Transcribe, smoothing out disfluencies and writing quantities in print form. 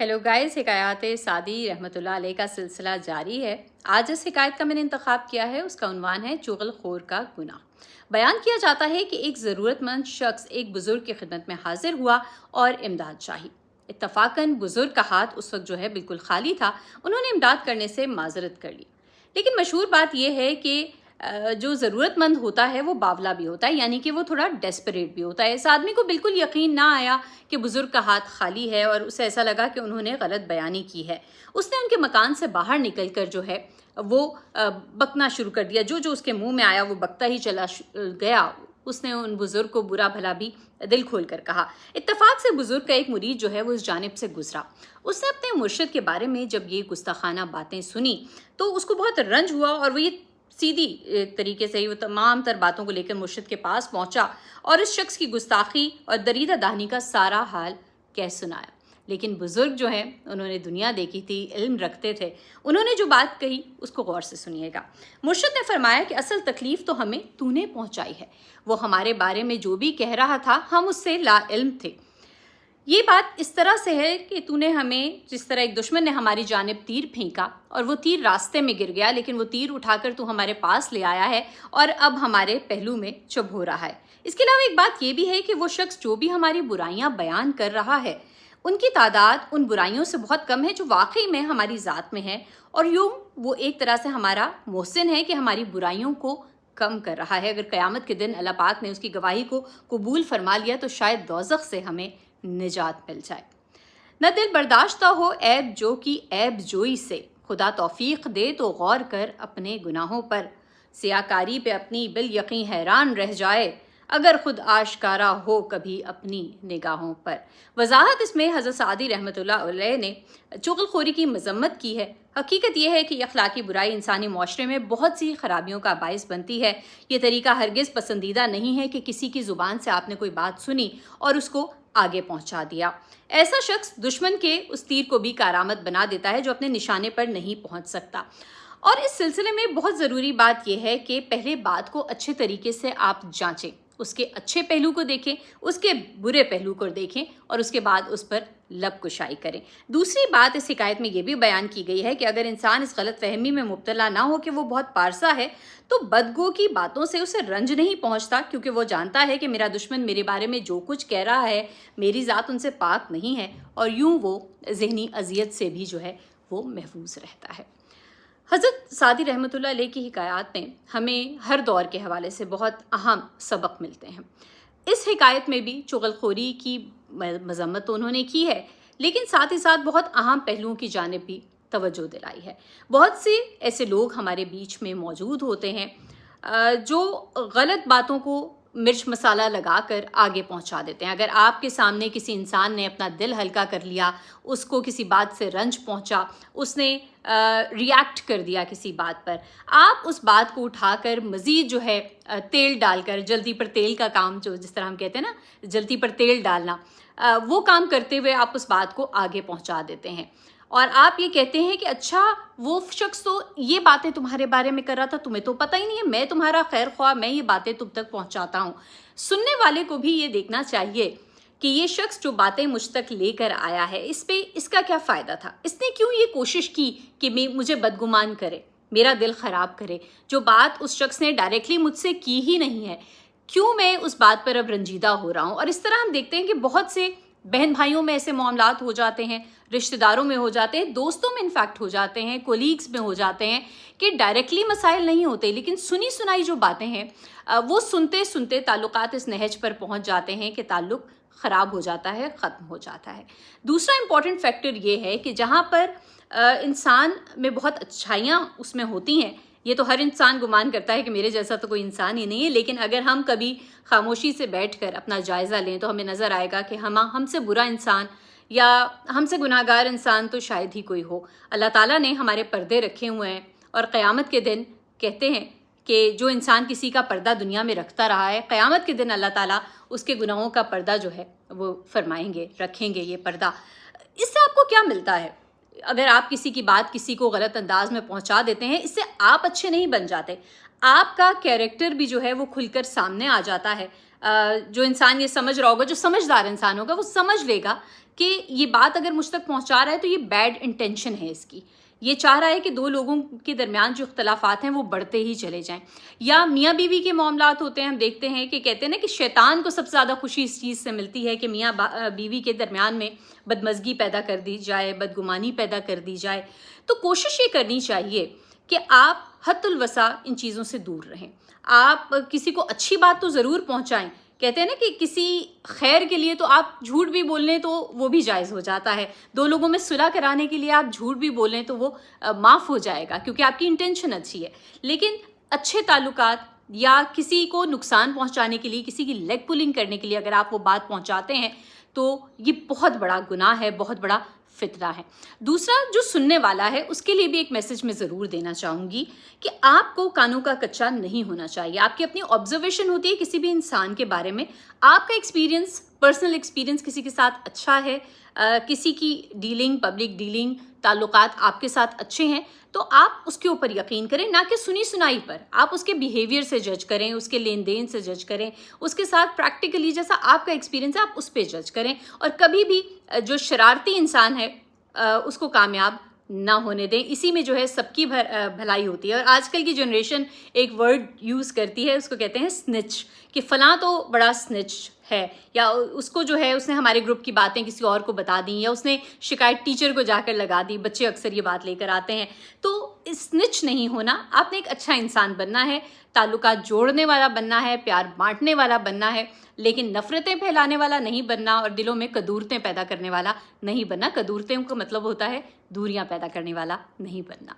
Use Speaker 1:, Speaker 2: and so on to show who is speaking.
Speaker 1: Hello guys, हिकायात सादी रहमतुल्लाह अलैह का सिलसिला जारी है। आज जिस हिकायत का मैंने इंतखाब किया है उसका उन्वान है चुगलखोर का गुनाह। बयान किया जाता है कि एक ज़रूरतमंद शख्स एक बुज़ुर्ग की खिदमत में हाजिर हुआ और इमदाद चाही। इत्तफाकन बुज़ुर्ग का हाथ उस वक्त जो है बिल्कुल खाली था। उन्होंने इमदाद करने से माजरत कर ली। लेकिन मशहूर बात यह है कि जो ज़रूरतमंद होता है वो बावला भी होता है, यानी कि वो थोड़ा डेस्परेट भी होता है। इस आदमी को बिल्कुल यकीन ना आया कि बुज़ुर्ग का हाथ खाली है और उसे ऐसा लगा कि उन्होंने गलत बयानी की है। उसने उनके मकान से बाहर निकलकर जो है वो बकना शुरू कर दिया। जो जो उसके मुंह में आया वो बकता ही चला गया। उसने उन बुज़ुर्ग को बुरा भला भी दिल खोल कर कहा। इत्तफाक से बुज़ुर्ग का एक मुरीद जो है वो उस जानिब से गुजरा। उसने अपने मुर्शिद के बारे में जब ये गुस्ताखाना बातें सुनी तो उसको बहुत रंज हुआ और वो ये सीधी तरीके से वो तमाम तर बातों को लेकर मुर्शिद के पास पहुंचा और इस शख्स की गुस्ताखी और दरीदा दाहनी का सारा हाल कह सुनाया। लेकिन बुजुर्ग जो हैं उन्होंने दुनिया देखी थी, इल्म रखते थे। उन्होंने जो बात कही उसको गौर से सुनिएगा। मुर्शिद ने फरमाया कि असल तकलीफ तो हमें तूने पहुंचाई है। वो हमारे बारे में जो भी कह रहा था हम उससे ला इल्म थे। ये बात इस तरह से है कि तूने हमें, जिस तरह एक दुश्मन ने हमारी जानिब तीर फेंका और वो तीर रास्ते में गिर गया, लेकिन वो तीर उठाकर तू हमारे पास ले आया है और अब हमारे पहलू में चुभ हो रहा है। इसके अलावा एक बात ये भी है कि वो शख्स जो भी हमारी बुराइयां बयान कर रहा है उनकी तादाद उन बुराइयों से बहुत कम है जो वाकई में हमारी ज़ात में है, और यूं वो एक तरह से हमारा मोहसिन है कि हमारी बुराइयों को कम कर रहा है। अगर क़यामत के दिन अल्लाह पाक ने उसकी गवाही को कबूल फरमा लिया तो शायद दोज़ख से हमें निजात मिल जाए। न दिल बर्दाश्त हो ऐब जो की ऐब जोई से, खुदा तौफीक दे तो गौर कर अपने गुनाहों पर। सियाकारी पे अपनी बिल यकीन हैरान रह जाए अगर खुद आशकारा हो कभी अपनी निगाहों पर। वजाहत इसमें हज़रत सादी रहमतुल्लाह अलैह ने चुगलखोरी की मजम्मत की है। हकीकत यह है कि अखलाकी बुराई इंसानी माशरे में बहुत सी खराबियों का बायस बनती है। ये तरीका हरगिज़ पसंदीदा नहीं है कि किसी की ज़ुबान से आपने कोई बात सुनी और उसको आगे पहुंचा दिया। ऐसा शख्स दुश्मन के उस तीर को भी कारामद बना देता है जो अपने निशाने पर नहीं पहुंच सकता। और इस सिलसिले में बहुत ज़रूरी बात यह है कि पहले बात को अच्छे तरीके से आप जांचें, उसके अच्छे पहलू को देखें, उसके बुरे पहलू को देखें और उसके बाद उस पर लब कुशाई करें। दूसरी बात इस शिकायत में यह भी बयान की गई है कि अगर इंसान इस गलत फहमी में मुब्तला ना हो कि वो बहुत पारसा है तो बदगो की बातों से उसे रंज नहीं पहुंचता, क्योंकि वो जानता है कि मेरा दुश्मन मेरे बारे में जो कुछ कह रहा है मेरी ज़ात उनसे पाक नहीं है, और यूं वो ज़हनी अजियत से भी जो है वो महफूज रहता है। हज़रत सादी रहमतुल्लाह अलैह की हिकायत में हमें हर दौर के हवाले से बहुत अहम सबक मिलते हैं। इस हिकायत में भी चुगलखोरी की मजम्मत तो उन्होंने की है, लेकिन साथ ही साथ बहुत अहम पहलुओं की जानिब भी तवज्जो दिलाई है। बहुत से ऐसे लोग हमारे बीच में मौजूद होते हैं जो गलत बातों को मिर्च मसाला लगाकर आगे पहुंचा देते हैं। अगर आपके सामने किसी इंसान ने अपना दिल हल्का कर लिया, उसको किसी बात से रंज पहुंचा, उसने रिएक्ट कर दिया किसी बात पर, आप उस बात को उठाकर मज़ीद जो है तेल डालकर, जल्दी पर तेल का काम, जो जिस तरह हम कहते हैं ना जल्दी पर तेल डालना, वो काम करते हुए आप उस बात को आगे पहुंचा देते हैं। और आप ये कहते हैं कि अच्छा वो शख्स तो ये बातें तुम्हारे बारे में कर रहा था, तुम्हें तो पता ही नहीं है, मैं तुम्हारा खैर ख्वाह, मैं ये बातें तुम तक पहुंचाता हूँ। सुनने वाले को भी ये देखना चाहिए कि ये शख्स जो बातें मुझ तक लेकर आया है इस पे इसका क्या फ़ायदा था, इसने क्यों ये कोशिश की कि मुझे बदगुमान करे, मेरा दिल ख़राब करे। जो बात उस शख्स ने डायरेक्टली मुझसे की ही नहीं है, क्यों मैं उस बात पर अब रंजीदा हो रहा हूँ। और इस तरह हम देखते हैं कि बहुत से बहन भाइयों में ऐसे मामलात हो जाते हैं, रिश्तेदारों में हो जाते हैं, दोस्तों में इनफैक्ट हो जाते हैं, कोलीग्स में हो जाते हैं कि डायरेक्टली मसाइल नहीं होते, लेकिन सुनी सुनाई जो बातें हैं वो सुनते सुनते ताल्लुकात इस नहज पर पहुंच जाते हैं कि ताल्लुक ख़राब हो जाता है, ख़त्म हो जाता है। दूसरा इम्पॉर्टेंट फैक्टर ये है कि जहाँ पर इंसान में बहुत अच्छाइयाँ उसमें होती हैं, ये तो हर इंसान गुमान करता है कि मेरे जैसा तो कोई इंसान ही नहीं है, लेकिन अगर हम कभी खामोशी से बैठकर अपना जायज़ा लें तो हमें नज़र आएगा कि हमसे बुरा इंसान या हमसे गुनाहगार इंसान तो शायद ही कोई हो। अल्लाह ताला ने हमारे पर्दे रखे हुए हैं और क़यामत के दिन कहते हैं कि जो इंसान किसी का पर्दा दुनिया में रखता रहा है, क़यामत के दिन अल्लाह ताला उसके गुनाहों का पर्दा जो है वो फरमाएंगे, रखेंगे ये पर्दा। इससे आपको क्या मिलता है? अगर आप किसी की बात किसी को गलत अंदाज में पहुंचा देते हैं, इससे आप अच्छे नहीं बन जाते, आपका कैरेक्टर भी जो है वो खुलकर सामने आ जाता है। जो इंसान ये समझ रहा होगा, जो समझदार इंसान होगा, वो समझ लेगा कि ये बात अगर मुझ तक पहुंचा रहा है तो ये बैड इंटेंशन है इसकी, ये चाह रहा है कि दो लोगों के दरमियान जो इख्तलाफात हैं वो बढ़ते ही चले जाएं। या मियाँ बीवी के मामलात होते हैं, हम देखते हैं कि कहते हैं ना कि शैतान को सबसे ज़्यादा खुशी इस चीज़ से मिलती है कि मियाँ बीवी के दरमियान में बदमज़गी पैदा कर दी जाए, बदगुमानी पैदा कर दी जाए। तो कोशिश ये करनी चाहिए कि आप हद्दुल वसा इन चीज़ों से दूर रहें। आप किसी को अच्छी बात तो ज़रूर पहुँचाएँ, कहते हैं ना कि किसी खैर के लिए तो आप झूठ भी बोल लें तो वो भी जायज़ हो जाता है, दो लोगों में सुलह कराने के लिए आप झूठ भी बोलें तो वो माफ़ हो जाएगा क्योंकि आपकी इंटेंशन अच्छी है। लेकिन अच्छे ताल्लुकात या किसी को नुकसान पहुंचाने के लिए, किसी की लेग पुलिंग करने के लिए अगर आप वो बात पहुंचाते हैं तो ये बहुत बड़ा गुनाह है, बहुत बड़ा फितना है। दूसरा, जो सुनने वाला है उसके लिए भी एक मैसेज मैं ज़रूर देना चाहूँगी कि आपको कानों का कच्चा नहीं होना चाहिए। आपकी अपनी ऑब्जर्वेशन होती है किसी भी इंसान के बारे में, आपका एक्सपीरियंस, पर्सनल एक्सपीरियंस किसी के साथ अच्छा है, किसी की डीलिंग, पब्लिक डीलिंग, ताल्लुकात आपके साथ अच्छे हैं, तो आप उसके ऊपर यकीन करें, ना कि सुनी सुनाई पर। आप उसके बिहेवियर से जज करें, उसके लेन देन से जज करें, उसके साथ प्रैक्टिकली जैसा आपका एक्सपीरियंस है आप उस पर जज करें, और कभी भी जो शरारती इंसान है उसको कामयाब ना होने दें। इसी में जो है सबकी भलाई होती है। और आजकल की जनरेशन एक वर्ड यूज़ करती है, उसको कहते हैं स्निच, कि फ़लाँ तो बड़ा स्निच है, या उसको जो है उसने हमारे ग्रुप की बातें किसी और को बता दी, या उसने शिकायत टीचर को जाकर लगा दी। बच्चे अक्सर ये बात लेकर आते हैं। तो स्निच नहीं होना, आपने एक अच्छा इंसान बनना है, ताल्लुकात जोड़ने वाला बनना है, प्यार बांटने वाला बनना है, लेकिन नफ़रतें फैलाने वाला नहीं बनना और दिलों में कदूरतें पैदा करने वाला नहीं बनना। कदूरतें का मतलब होता है दूरियां पैदा करने वाला नहीं बनना।